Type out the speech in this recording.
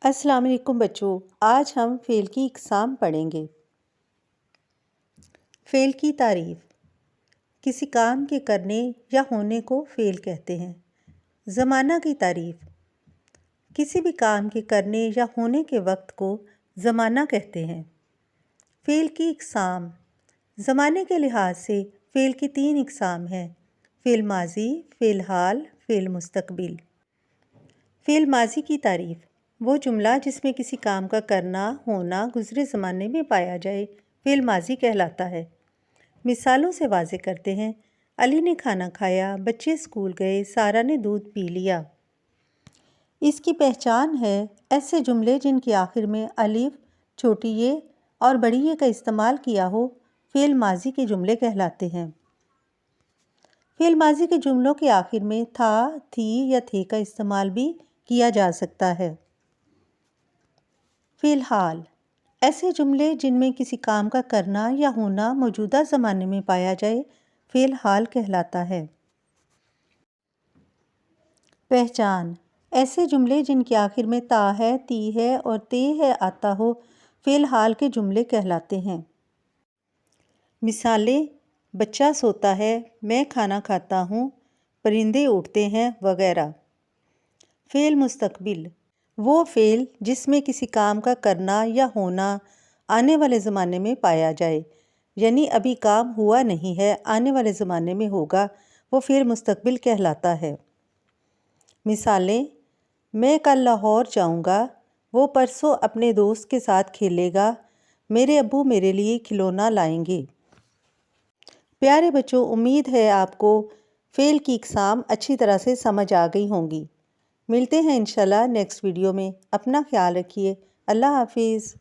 السلام علیکم بچوں، آج ہم فعل کی اقسام پڑھیں گے۔ فعل کی تعریف۔ کسی کام کے کرنے یا ہونے کو فعل کہتے ہیں۔ زمانہ کی تعریف۔ کسی بھی کام کے کرنے یا ہونے کے وقت کو زمانہ کہتے ہیں۔ فعل کی اقسام۔ زمانے کے لحاظ سے فعل کی 3 اقسام ہیں: فعل ماضی، فعل حال، فعل مستقبل۔ فعل ماضی کی تعریف۔ وہ جملہ جس میں کسی کام کا کرنا، ہونا گزرے زمانے میں پایا جائے، فعل ماضی کہلاتا ہے۔ مثالوں سے واضح کرتے ہیں: علی نے کھانا کھایا، بچے اسکول گئے، سارہ نے دودھ پی لیا۔ اس کی پہچان ہے ایسے جملے جن کے آخر میں الف، چھوٹی یہ اور بڑی یہ کا استعمال کیا ہو، فعل ماضی کے جملے کہلاتے ہیں۔ فعل ماضی کے جملوں کے آخر میں تھا، تھی یا تھے کا استعمال بھی کیا جا سکتا ہے۔ فعل حال۔ ایسے جملے جن میں کسی کام کا کرنا یا ہونا موجودہ زمانے میں پایا جائے، فعل حال کہلاتا ہے۔ پہچان۔ ایسے جملے جن کے آخر میں تا ہے، تی ہے اور تے ہے آتا ہو، فعل حال کے جملے کہلاتے ہیں۔ مثالیں: بچہ سوتا ہے، میں کھانا کھاتا ہوں، پرندے اڑتے ہیں وغیرہ۔ فعل مستقبل۔ وہ فعل جس میں کسی کام کا کرنا یا ہونا آنے والے زمانے میں پایا جائے، یعنی ابھی کام ہوا نہیں ہے، آنے والے زمانے میں ہوگا، وہ فعل مستقبل کہلاتا ہے۔ مثالیں: میں کل لاہور جاؤں گا، وہ پرسوں اپنے دوست کے ساتھ کھیلے گا، میرے ابو میرے لیے کھلونا لائیں گے۔ پیارے بچوں، امید ہے آپ کو فعل کی اقسام اچھی طرح سے سمجھ آ گئی ہوں گی۔ ملتے ہیں انشاءاللہ نیکسٹ ویڈیو میں۔ اپنا خیال رکھیے۔ اللہ حافظ۔